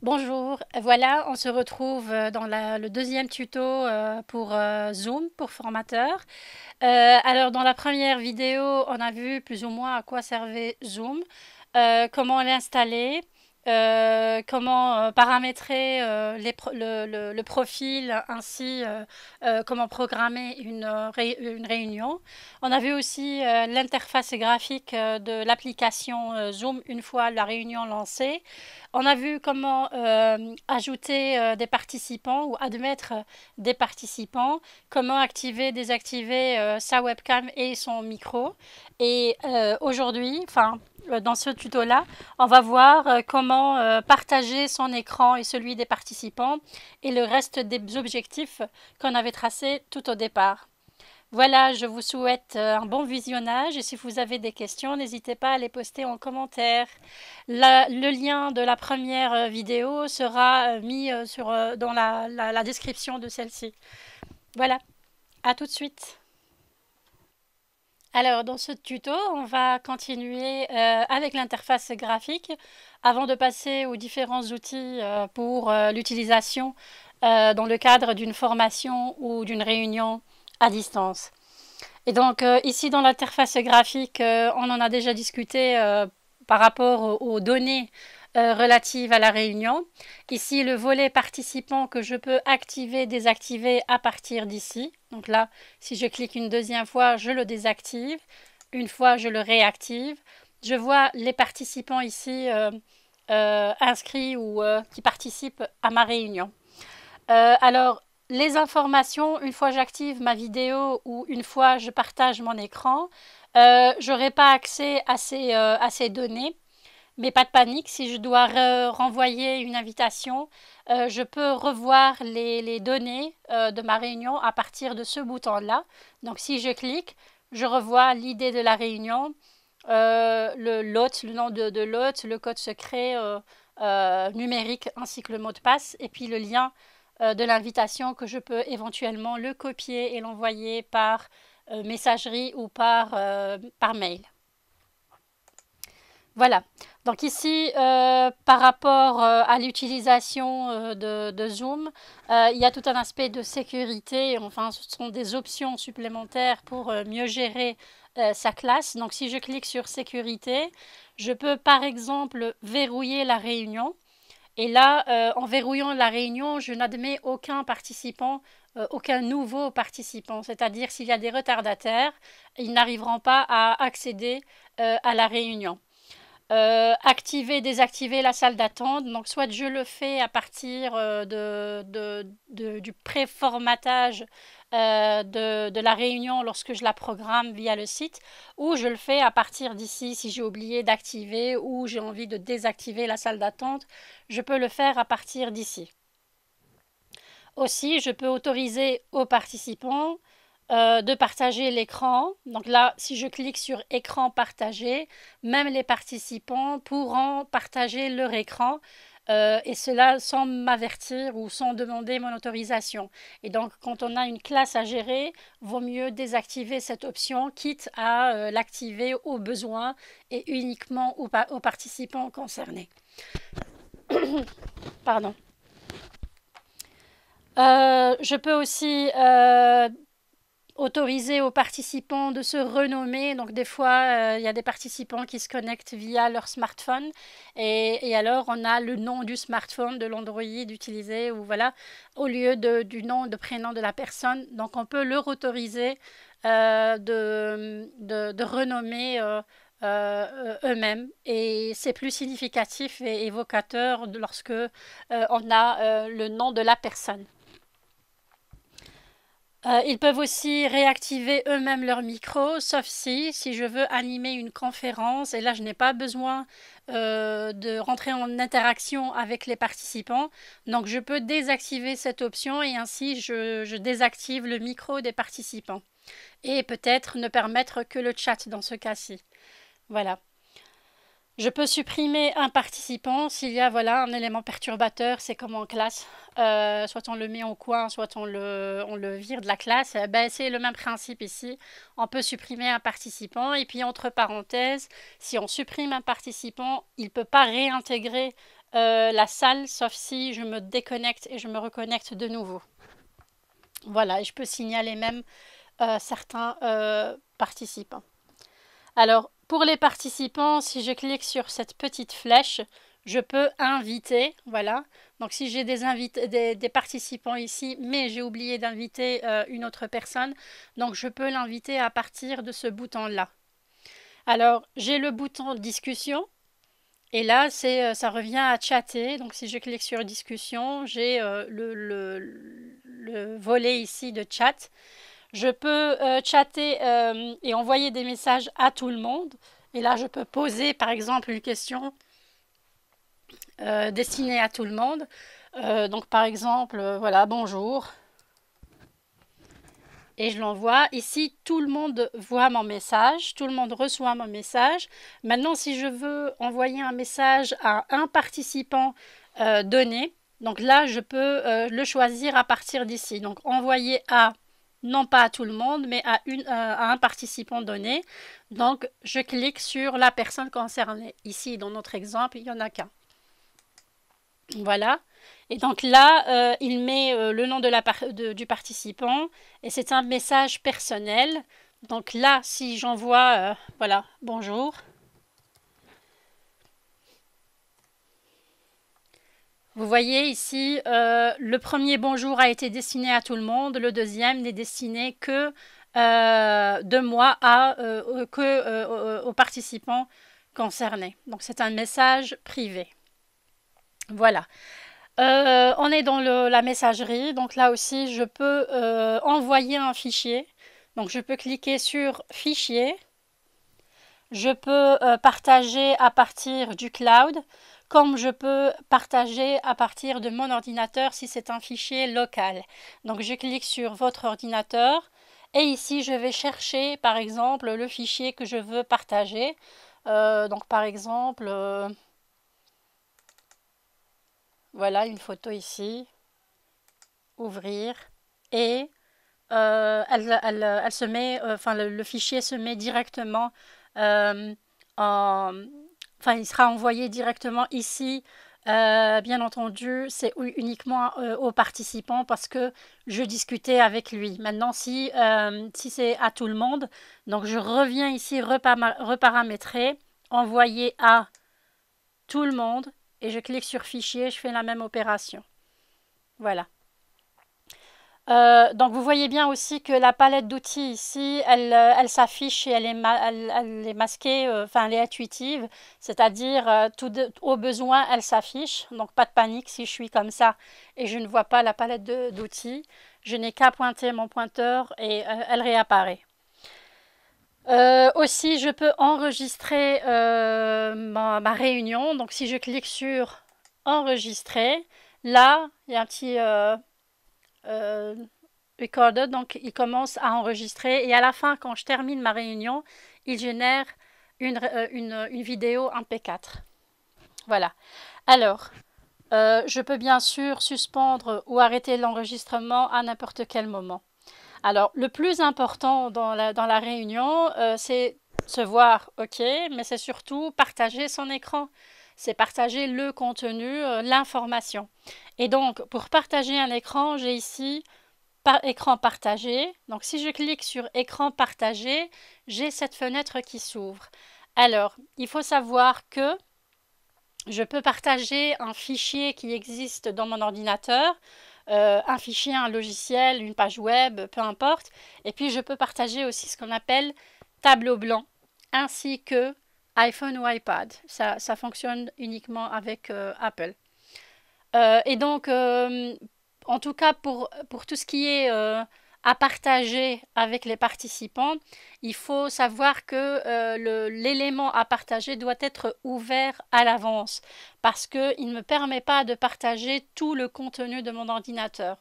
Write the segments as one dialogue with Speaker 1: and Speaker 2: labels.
Speaker 1: Bonjour, voilà, on se retrouve dans le deuxième tuto pour Zoom, pour formateur. Alors, dans la première vidéo, on a vu plus ou moins à quoi servait Zoom, comment l'installer, comment paramétrer le profil, ainsi comment programmer une réunion. On a vu aussi l'interface graphique de l'application Zoom une fois la réunion lancée. On a vu comment ajouter des participants ou admettre des participants, comment activer, désactiver sa webcam et son micro. Et aujourd'hui, dans ce tuto-là, on va voir comment partager son écran et celui des participants et le reste des objectifs qu'on avait tracés tout au départ. Voilà, je vous souhaite un bon visionnage et si vous avez des questions, n'hésitez pas à les poster en commentaire. Le lien de la première vidéo sera mis dans la description de celle-ci. Voilà, à tout de suite. Alors, dans ce tuto, on va continuer avec l'interface graphique avant de passer aux différents outils pour l'utilisation dans le cadre d'une formation ou d'une réunion à distance. Et donc, ici, dans l'interface graphique, on en a déjà discuté par rapport aux données relatives à la réunion. Ici, le volet participant que je peux activer, désactiver à partir d'ici. Donc là, si je clique une deuxième fois, je le désactive. Une fois, je le réactive. Je vois les participants ici inscrits ou qui participent à ma réunion. Alors, les informations, une fois j'active ma vidéo ou une fois je partage mon écran, je n'aurai pas accès à ces données. Mais pas de panique, si je dois renvoyer une invitation, je peux revoir les données de ma réunion à partir de ce bouton-là. Donc si je clique, je revois l'idée de la réunion, l'hôte, le nom de l'hôte, le code secret numérique ainsi que le mot de passe et puis le lien de l'invitation que je peux éventuellement le copier et l'envoyer par messagerie ou par mail. Voilà. Donc ici, par rapport à l'utilisation de Zoom, il y a tout un aspect de sécurité. Enfin, ce sont des options supplémentaires pour mieux gérer sa classe. Donc si je clique sur sécurité, je peux par exemple verrouiller la réunion. Et là, en verrouillant la réunion, je n'admets aucun participant, aucun nouveau participant. C'est-à-dire s'il y a des retardataires, ils n'arriveront pas à accéder à la réunion. Activer, désactiver la salle d'attente. Donc, soit je le fais à partir du préformatage de la réunion lorsque je la programme via le site, ou je le fais à partir d'ici si j'ai oublié d'activer ou j'ai envie de désactiver la salle d'attente. Je peux le faire à partir d'ici. Aussi, je peux autoriser aux participants de partager l'écran. Donc là, si je clique sur écran partagé, même les participants pourront partager leur écran et cela sans m'avertir ou sans demander mon autorisation. Et donc, quand on a une classe à gérer, vaut mieux désactiver cette option, quitte à l'activer au besoin et uniquement aux participants concernés. Pardon. Je peux aussi autoriser aux participants de se renommer. Donc des fois, il y a des participants qui se connectent via leur smartphone et alors on a le nom du smartphone, de l'Android utilisé ou voilà, au lieu du nom, de prénom de la personne. Donc on peut leur autoriser de renommer eux-mêmes et c'est plus significatif et évocateur lorsque on a le nom de la personne. Ils peuvent aussi réactiver eux-mêmes leur micro, sauf si je veux animer une conférence, et là je n'ai pas besoin de rentrer en interaction avec les participants. Donc je peux désactiver cette option et ainsi je désactive le micro des participants. Et peut-être ne permettre que le chat dans ce cas-ci. Voilà. Je peux supprimer un participant s'il y a voilà, un élément perturbateur, c'est comme en classe. Soit on le met en coin, soit on le vire de la classe. Ben, c'est le même principe ici. On peut supprimer un participant et puis entre parenthèses, si on supprime un participant, il ne peut pas réintégrer la salle, sauf si je me déconnecte et je me reconnecte de nouveau. Voilà, et je peux signaler même certains participants. Alors, pour les participants, si je clique sur cette petite flèche, je peux inviter, voilà. Donc, si j'ai des participants ici, mais j'ai oublié d'inviter une autre personne, donc je peux l'inviter à partir de ce bouton-là. Alors, j'ai le bouton discussion, et là, ça revient à chatter. Donc, si je clique sur discussion, j'ai le volet ici de chat. Je peux chatter et envoyer des messages à tout le monde. Et là, je peux poser, par exemple, une question destinée à tout le monde. Donc, par exemple, voilà, bonjour. Et je l'envoie. Ici, tout le monde voit mon message, tout le monde reçoit mon message. Maintenant, si je veux envoyer un message à un participant donné, donc là, je peux le choisir à partir d'ici. Donc, envoyer à, non pas à tout le monde, mais à un participant donné. Donc, je clique sur la personne concernée. Ici, dans notre exemple, il n'y en a qu'un. Voilà. Et donc là, il met le nom du participant et c'est un message personnel. Donc là, si j'envoie, voilà, bonjour. Vous voyez ici, le premier bonjour a été destiné à tout le monde, le deuxième n'est destiné que de moi aux participants concernés. Donc c'est un message privé. Voilà. On est dans la messagerie, donc là aussi je peux envoyer un fichier. Donc je peux cliquer sur fichier. Je peux partager à partir du cloud, comme je peux partager à partir de mon ordinateur si c'est un fichier local. Donc je clique sur votre ordinateur et ici je vais chercher par exemple le fichier que je veux partager. Donc par exemple... voilà une photo ici, ouvrir, et elle se met, enfin le fichier se met directement enfin il sera envoyé directement ici. Bien entendu, c'est uniquement aux participants parce que je discutais avec lui. Maintenant, si c'est à tout le monde, donc je reviens ici reparamétrer, envoyer à tout le monde. Et je clique sur fichier, je fais la même opération. Voilà. Donc vous voyez bien aussi que la palette d'outils ici, elle s'affiche et elle est masquée, enfin elle est intuitive, c'est-à-dire au besoin elle s'affiche, donc pas de panique si je suis comme ça et je ne vois pas la palette d'outils, je n'ai qu'à pointer mon pointeur et elle réapparaît. Aussi, je peux enregistrer ma réunion. Donc, si je clique sur enregistrer, là, il y a un petit recorder. Donc, il commence à enregistrer. Et à la fin, quand je termine ma réunion, il génère une vidéo MP4. Voilà. Alors, je peux bien sûr suspendre ou arrêter l'enregistrement à n'importe quel moment. Alors, le plus important dans la réunion, c'est se voir, ok, mais c'est surtout partager son écran. C'est partager le contenu, l'information. Et donc, pour partager un écran, j'ai ici écran partagé. Donc, si je clique sur écran partagé, j'ai cette fenêtre qui s'ouvre. Alors, il faut savoir que je peux partager un fichier qui existe dans mon ordinateur, un fichier, un logiciel, une page web, peu importe. Et puis je peux partager aussi ce qu'on appelle tableau blanc, ainsi que iPhone ou iPad. Ça fonctionne uniquement avec Apple. Et donc, en tout cas, pour tout ce qui est à partager avec les participants, il faut savoir que l'élément à partager doit être ouvert à l'avance parce qu'il ne me permet pas de partager tout le contenu de mon ordinateur.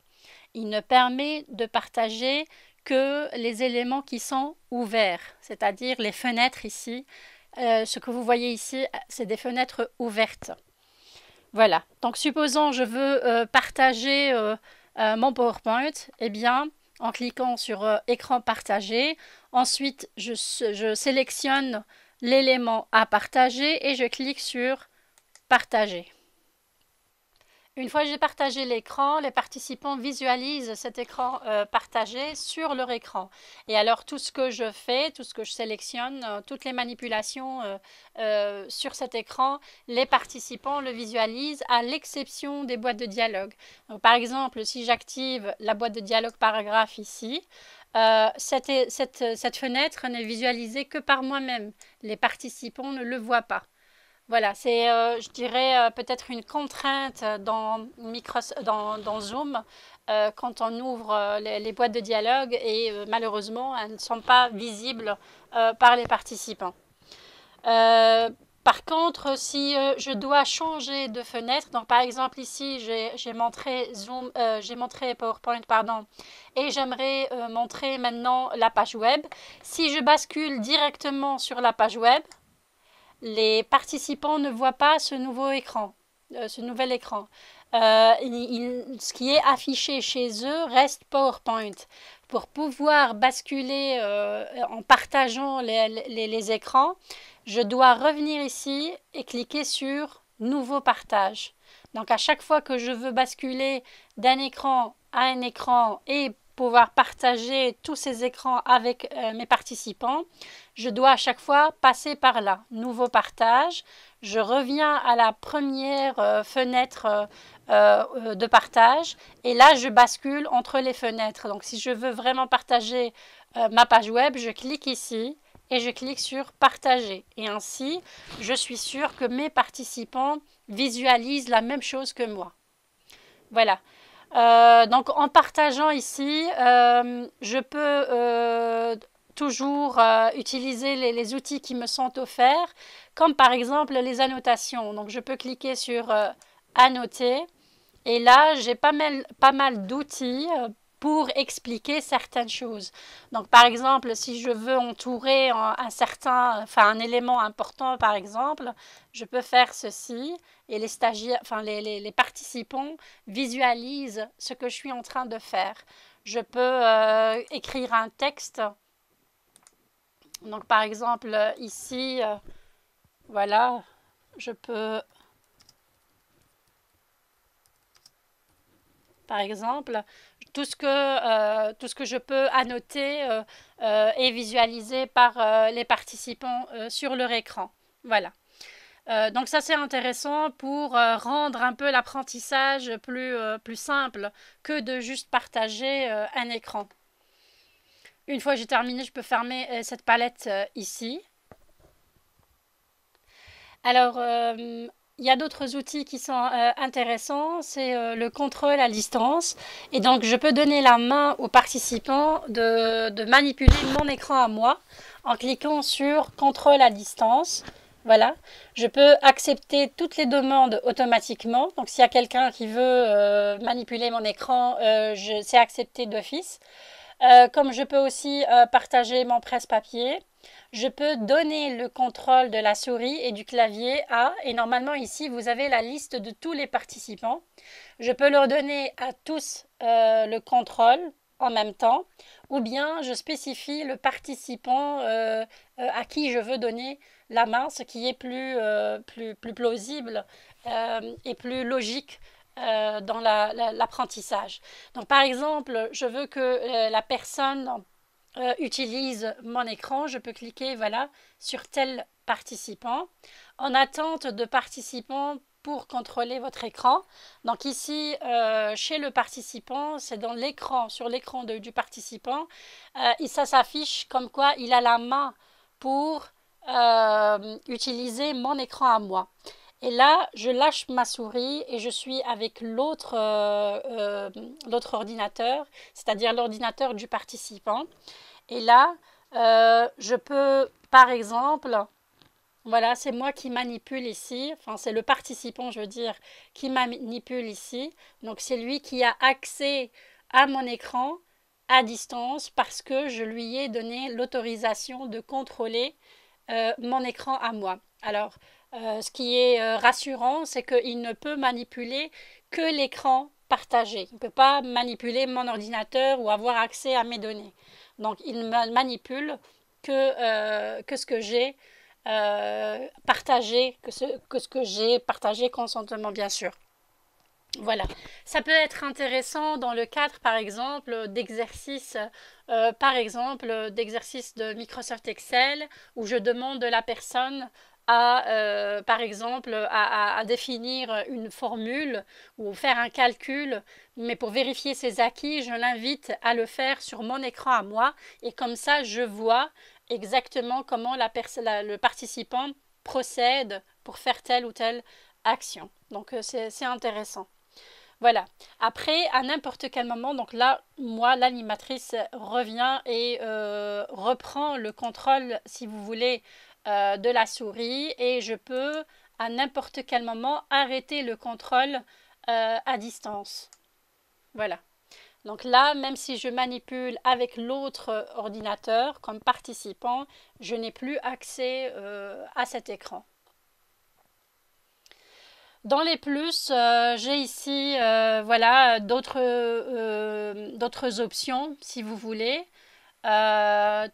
Speaker 1: Il ne permet de partager que les éléments qui sont ouverts, c'est-à-dire les fenêtres ici. Ce que vous voyez ici, c'est des fenêtres ouvertes. Voilà. Donc, supposons je veux partager mon PowerPoint, eh bien, en cliquant sur écran partagé, ensuite je sélectionne l'élément à partager et je clique sur partager. Une fois que j'ai partagé l'écran, les participants visualisent cet écran partagé sur leur écran. Et alors tout ce que je fais, tout ce que je sélectionne, toutes les manipulations sur cet écran, les participants le visualisent à l'exception des boîtes de dialogue. Donc, par exemple, si j'active la boîte de dialogue paragraphe ici, cette fenêtre n'est visualisée que par moi-même. Les participants ne le voient pas. Voilà, c'est, je dirais, peut-être une contrainte dans Zoom quand on ouvre les boîtes de dialogue et malheureusement, elles ne sont pas visibles par les participants. Euh, Par contre, si je dois changer de fenêtre, donc par exemple ici, j'ai montré Zoom, j'ai montré PowerPoint, pardon, et j'aimerais montrer maintenant la page web. Si je bascule directement sur la page web, les participants ne voient pas ce nouveau écran, ce nouvel écran. Ce qui est affiché chez eux reste PowerPoint. Pour pouvoir basculer en partageant les écrans, je dois revenir ici et cliquer sur Nouveau partage. Donc à chaque fois que je veux basculer d'un écran à un écran et pouvoir partager tous ces écrans avec mes participants, je dois à chaque fois passer par là. Nouveau partage. Je reviens à la première fenêtre de partage et là je bascule entre les fenêtres. Donc si je veux vraiment partager ma page web, je clique ici et je clique sur partager. Et ainsi, je suis sûre que mes participants visualisent la même chose que moi. Voilà. Donc en partageant ici, je peux toujours utiliser les outils qui me sont offerts, comme par exemple les annotations. Donc je peux cliquer sur annoter et là j'ai pas mal d'outils pour expliquer certaines choses. Donc par exemple, si je veux entourer un élément important par exemple, je peux faire ceci et les stagiaires, les participants visualisent ce que je suis en train de faire. Je peux écrire un texte. Donc par exemple ici, voilà, je peux par exemple, tout ce que je peux annoter est visualisé par les participants sur leur écran. Voilà. Donc ça c'est intéressant pour rendre un peu l'apprentissage plus simple que de juste partager un écran. Une fois que j'ai terminé, je peux fermer cette palette ici. Alors, il y a d'autres outils qui sont intéressants, c'est le contrôle à distance. Et donc, je peux donner la main aux participants de manipuler mon écran à moi en cliquant sur contrôle à distance. Voilà, je peux accepter toutes les demandes automatiquement. Donc, s'il y a quelqu'un qui veut manipuler mon écran, c'est accepté d'office. Comme je peux aussi partager mon presse-papier, je peux donner le contrôle de la souris et du clavier et normalement ici vous avez la liste de tous les participants. Je peux leur donner à tous le contrôle en même temps ou bien je spécifie le participant à qui je veux donner la main, ce qui est plus plausible et plus logique dans l'apprentissage. Donc par exemple, je veux que la personne utilise mon écran, je peux cliquer voilà, sur tel participant en attente de participants pour contrôler votre écran. Donc ici, chez le participant, c'est dans l'écran, sur l'écran du participant, et ça s'affiche comme quoi il a la main pour utiliser mon écran à moi. Et là, je lâche ma souris et je suis avec l'autre ordinateur, c'est-à-dire l'ordinateur du participant. Et là, je peux, par exemple, voilà, c'est moi qui manipule ici, enfin c'est le participant, je veux dire, qui manipule ici. Donc c'est lui qui a accès à mon écran à distance parce que je lui ai donné l'autorisation de contrôler mon écran à moi. Alors, ce qui est rassurant, c'est qu'il ne peut manipuler que l'écran partagé. Il ne peut pas manipuler mon ordinateur ou avoir accès à mes données. Donc, il ne manipule que ce que j'ai partagé, que ce que j'ai partagé consentement, bien sûr. Voilà, ça peut être intéressant dans le cadre, par exemple, d'exercices, d'exercices de Microsoft Excel, où je demande de la personne à, par exemple, à définir une formule ou faire un calcul, mais pour vérifier ses acquis, je l'invite à le faire sur mon écran à moi, et comme ça, je vois exactement comment le participant procède pour faire telle ou telle action. Donc, c'est intéressant. Voilà. Après, à n'importe quel moment, donc là, moi, l'animatrice revient et reprend le contrôle, si vous voulez, de la souris et je peux, à n'importe quel moment, arrêter le contrôle à distance. Voilà. Donc là, même si je manipule avec l'autre ordinateur comme participant, je n'ai plus accès à cet écran. Dans les plus, j'ai ici voilà, d'autres options si vous voulez.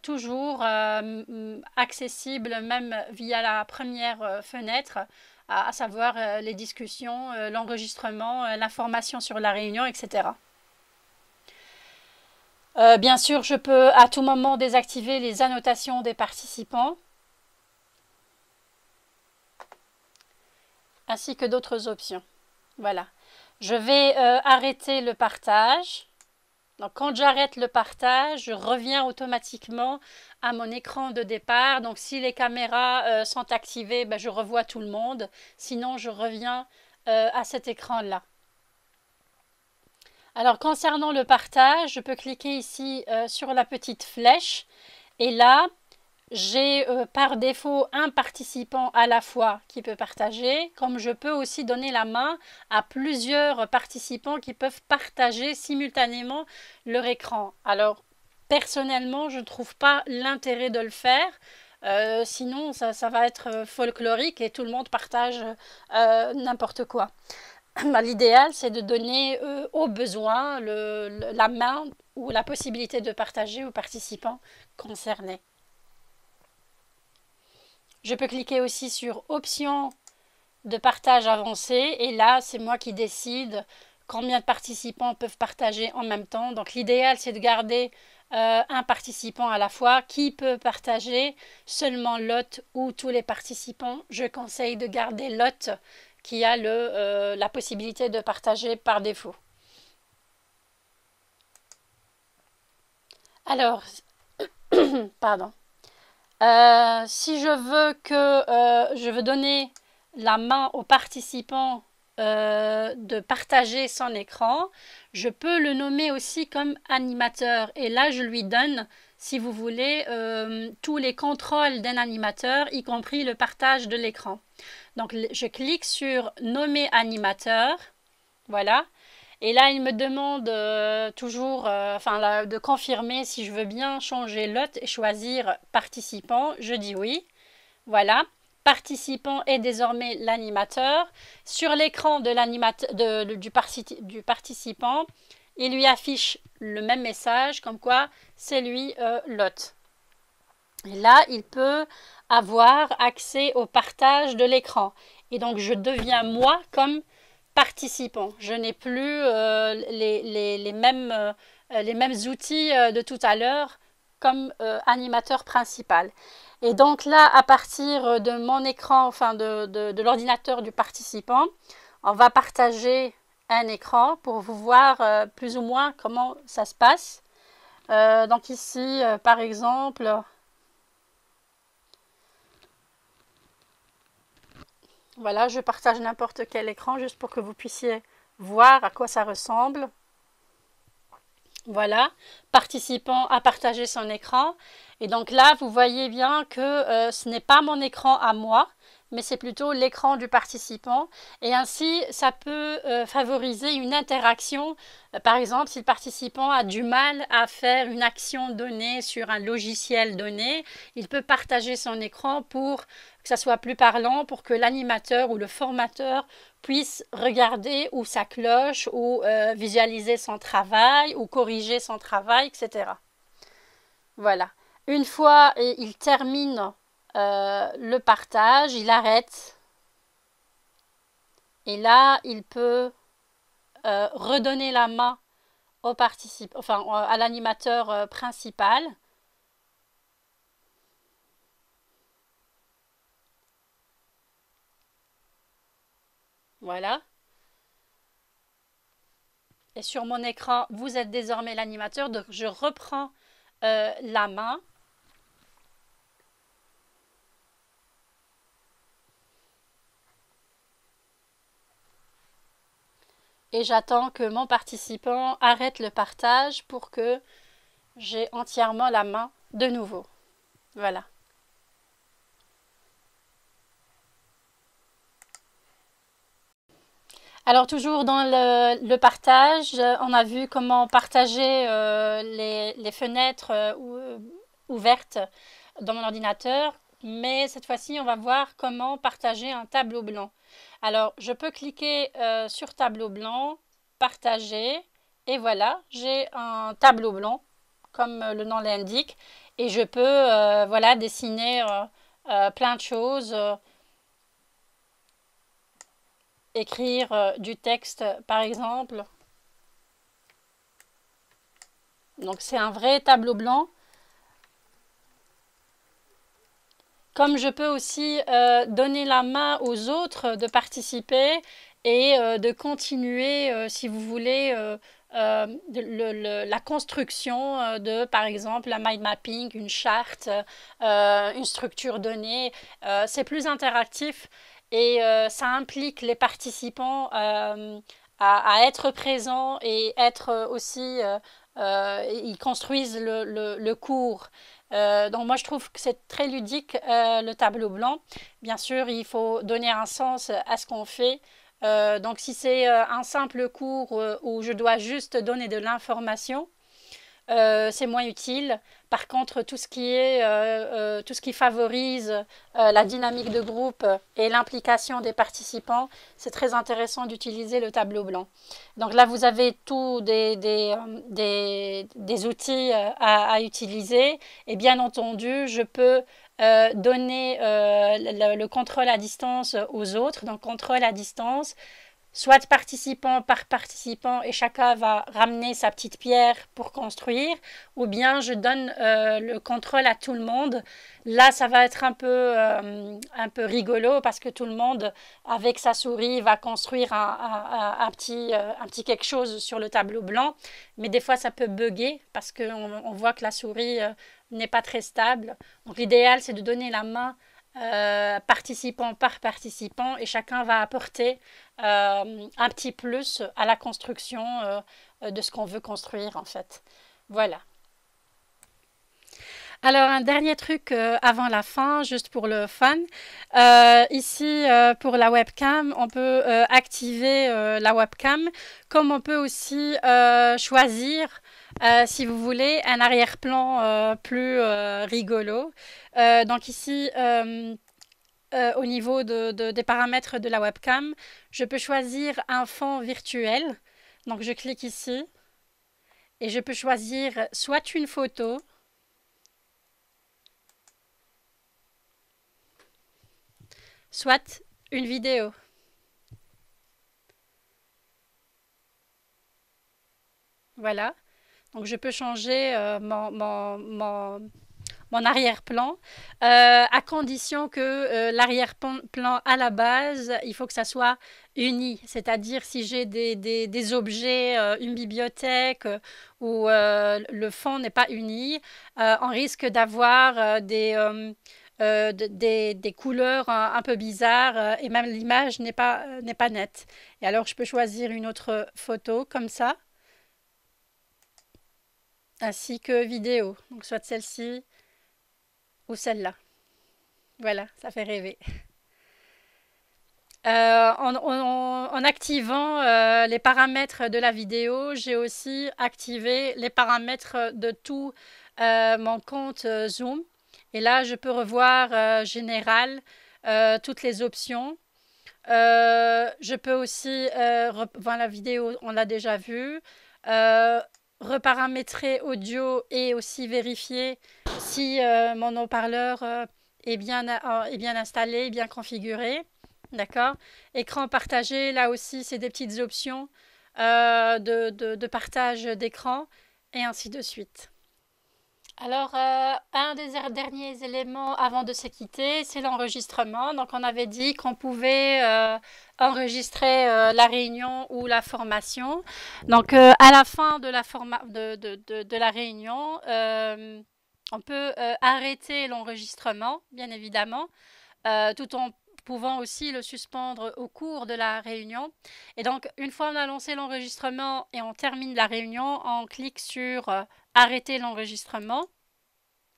Speaker 1: Toujours accessible même via la première fenêtre, à savoir les discussions, l'enregistrement, l'information sur la réunion, etc. Bien sûr, je peux à tout moment désactiver les annotations des participants, ainsi que d'autres options. Voilà. Je vais arrêter le partage. Donc quand j'arrête le partage, je reviens automatiquement à mon écran de départ. Donc si les caméras sont activées, ben, je revois tout le monde. Sinon, je reviens à cet écran-là. Alors concernant le partage, je peux cliquer ici sur la petite flèche. Et là, j'ai par défaut un participant à la fois qui peut partager, comme je peux aussi donner la main à plusieurs participants qui peuvent partager simultanément leur écran. Alors, personnellement, je ne trouve pas l'intérêt de le faire. Sinon, ça va être folklorique et tout le monde partage n'importe quoi. L'idéal, c'est de donner au besoin la main ou la possibilité de partager aux participants concernés. Je peux cliquer aussi sur Options de partage avancé et là, c'est moi qui décide combien de participants peuvent partager en même temps. Donc l'idéal, c'est de garder un participant à la fois qui peut partager seulement l'hôte ou tous les participants. Je conseille de garder l'hôte qui a la possibilité de partager par défaut. Alors, pardon. Si je veux donner la main au participant de partager son écran, je peux le nommer aussi comme animateur. Et là, je lui donne, si vous voulez, tous les contrôles d'un animateur, y compris le partage de l'écran. Donc, je clique sur nommer animateur. Voilà. Et là, il me demande toujours de confirmer si je veux bien changer l'hôte et choisir participant. Je dis oui. Voilà. Participant est désormais l'animateur. Sur l'écran du participant, il lui affiche le même message, comme quoi c'est lui l'hôte. Et là, il peut avoir accès au partage de l'écran. Et donc, je deviens moi comme participant. Je n'ai plus les mêmes outils de tout à l'heure comme animateur principal. Et donc là, à partir de mon écran, enfin de l'ordinateur du participant, on va partager un écran pour vous voir plus ou moins comment ça se passe. Donc ici, par exemple, voilà, je partage n'importe quel écran juste pour que vous puissiez voir à quoi ça ressemble. Voilà, participant à partager son écran. Et donc là, vous voyez bien que ce n'est pas mon écran à moi, mais c'est plutôt l'écran du participant. Et ainsi, ça peut favoriser une interaction. Par exemple, si le participant a du mal à faire une action donnée sur un logiciel donné, il peut partager son écran pour que ça soit plus parlant, pour que l'animateur ou le formateur puisse regarder où ça cloche, ou visualiser son travail, ou corriger son travail, etc. Voilà. Une fois il termine le partage, il arrête. Et là, il peut redonner la main au enfin, à l'animateur principal. Voilà. Et sur mon écran, vous êtes désormais l'animateur. Donc, je reprends la main. Et j'attends que mon participant arrête le partage pour que j'ai entièrement la main de nouveau. Voilà. Alors toujours dans le partage, on a vu comment partager les fenêtres ouvertes dans mon ordinateur, mais cette fois-ci on va voir comment partager un tableau blanc. Alors je peux cliquer sur tableau blanc, partager, et voilà, j'ai un tableau blanc comme le nom l'indique, et je peux voilà, dessiner plein de choses. Écrire du texte par exemple. Donc c'est un vrai tableau blanc. Comme je peux aussi donner la main aux autres de participer et de continuer, si vous voulez, la construction de, par exemple, un mind mapping, une charte, une structure donnée. C'est plus interactif et ça implique les participants à être présents et être aussi, ils construisent le cours. Donc moi je trouve que c'est très ludique le tableau blanc. Bien sûr, il faut donner un sens à ce qu'on fait. Donc si c'est un simple cours où je dois juste donner de l'information, c'est moins utile. Par contre, tout ce qui favorise la dynamique de groupe et l'implication des participants, c'est très intéressant d'utiliser le tableau blanc. Donc là, vous avez tous des outils à utiliser. Et bien entendu, je peux donner le contrôle à distance aux autres. Donc, contrôle à distance, soit participant par participant et chacun va ramener sa petite pierre pour construire, ou bien je donne le contrôle à tout le monde. Là, ça va être un peu rigolo parce que tout le monde, avec sa souris, va construire un petit quelque chose sur le tableau blanc. Mais des fois, ça peut bugger parce qu'on voit que la souris n'est pas très stable. Donc l'idéal, c'est de donner la main participant par participant et chacun va apporter un petit plus à la construction de ce qu'on veut construire en fait. Voilà. Alors un dernier truc avant la fin, juste pour le fun. Ici, pour la webcam, on peut activer la webcam, comme on peut aussi choisir, si vous voulez, un arrière-plan plus rigolo. Donc ici, au niveau des paramètres de la webcam, je peux choisir un fond virtuel. Donc je clique ici et je peux choisir soit une photo, soit une vidéo. Voilà. Donc je peux changer mon arrière-plan, à condition que l'arrière-plan à la base, il faut que ça soit uni. C'est-à-dire si j'ai des objets, une bibliothèque où le fond n'est pas uni, on risque d'avoir des couleurs un peu bizarres et même l'image n'est pas nette. Et alors je peux choisir une autre photo comme ça, ainsi que vidéo. Donc soit celle-ci ou celle-là. Voilà, ça fait rêver. En activant les paramètres de la vidéo, j'ai aussi activé les paramètres de tout mon compte Zoom. Et là, je peux revoir général, toutes les options. Je peux aussi, voir la vidéo, on l'a déjà vu, reparamétrer audio et aussi vérifier si mon haut-parleur est bien installé, bien configuré. D'accord. Écran partagé, là aussi, c'est des petites options. de partage d'écran et ainsi de suite. Alors, un des derniers éléments avant de se quitter, c'est l'enregistrement. Donc, on avait dit qu'on pouvait enregistrer la réunion ou la formation. Donc, à la fin de de la réunion, on peut arrêter l'enregistrement, bien évidemment, tout en pouvant aussi le suspendre au cours de la réunion. Et donc, une fois on a lancé l'enregistrement et on termine la réunion, on clique sur arrêter l'enregistrement.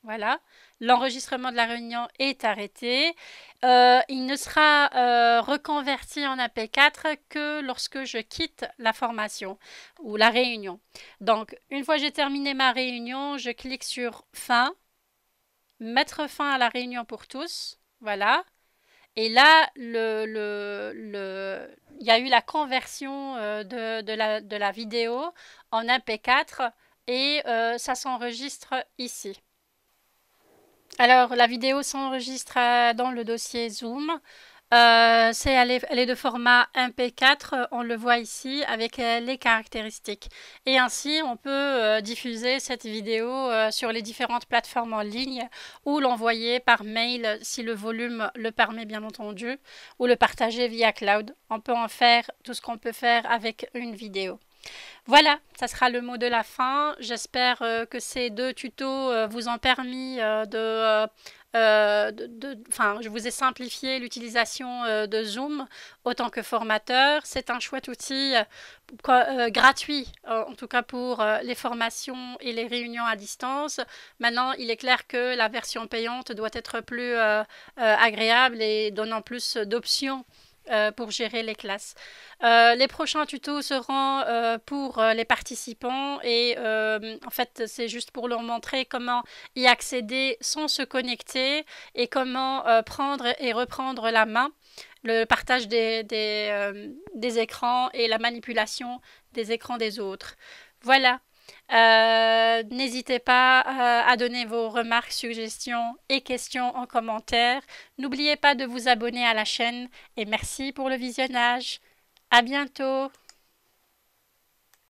Speaker 1: Voilà, l'enregistrement de la réunion est arrêté. Il ne sera reconverti en AP4 que lorsque je quitte la formation ou la réunion. Donc, une fois que j'ai terminé ma réunion, je clique sur fin, mettre fin à la réunion pour tous. Voilà. Et là, il y a eu la conversion de la vidéo en MP4 et ça s'enregistre ici. Alors, la vidéo s'enregistre dans le dossier Zoom. Elle est de format MP4, on le voit ici avec les caractéristiques. Et ainsi, on peut diffuser cette vidéo sur les différentes plateformes en ligne ou l'envoyer par mail si le volume le permet bien entendu, ou le partager via cloud. On peut en faire tout ce qu'on peut faire avec une vidéo. Voilà, ça sera le mot de la fin. J'espère que ces deux tutos vous ont permis enfin, je vous ai simplifié l'utilisation de Zoom autant que formateur. C'est un chouette outil gratuit, en tout cas pour les formations et les réunions à distance. Maintenant, il est clair que la version payante doit être plus agréable et donnant plus d'options pour gérer les classes. Les prochains tutos seront pour les participants et en fait c'est juste pour leur montrer comment y accéder sans se connecter et comment prendre et reprendre la main, le partage des écrans et la manipulation des écrans des autres. Voilà. N'hésitez pas à donner vos remarques, suggestions et questions en commentaire. N'oubliez pas de vous abonner à la chaîne et merci pour le visionnage. À bientôt!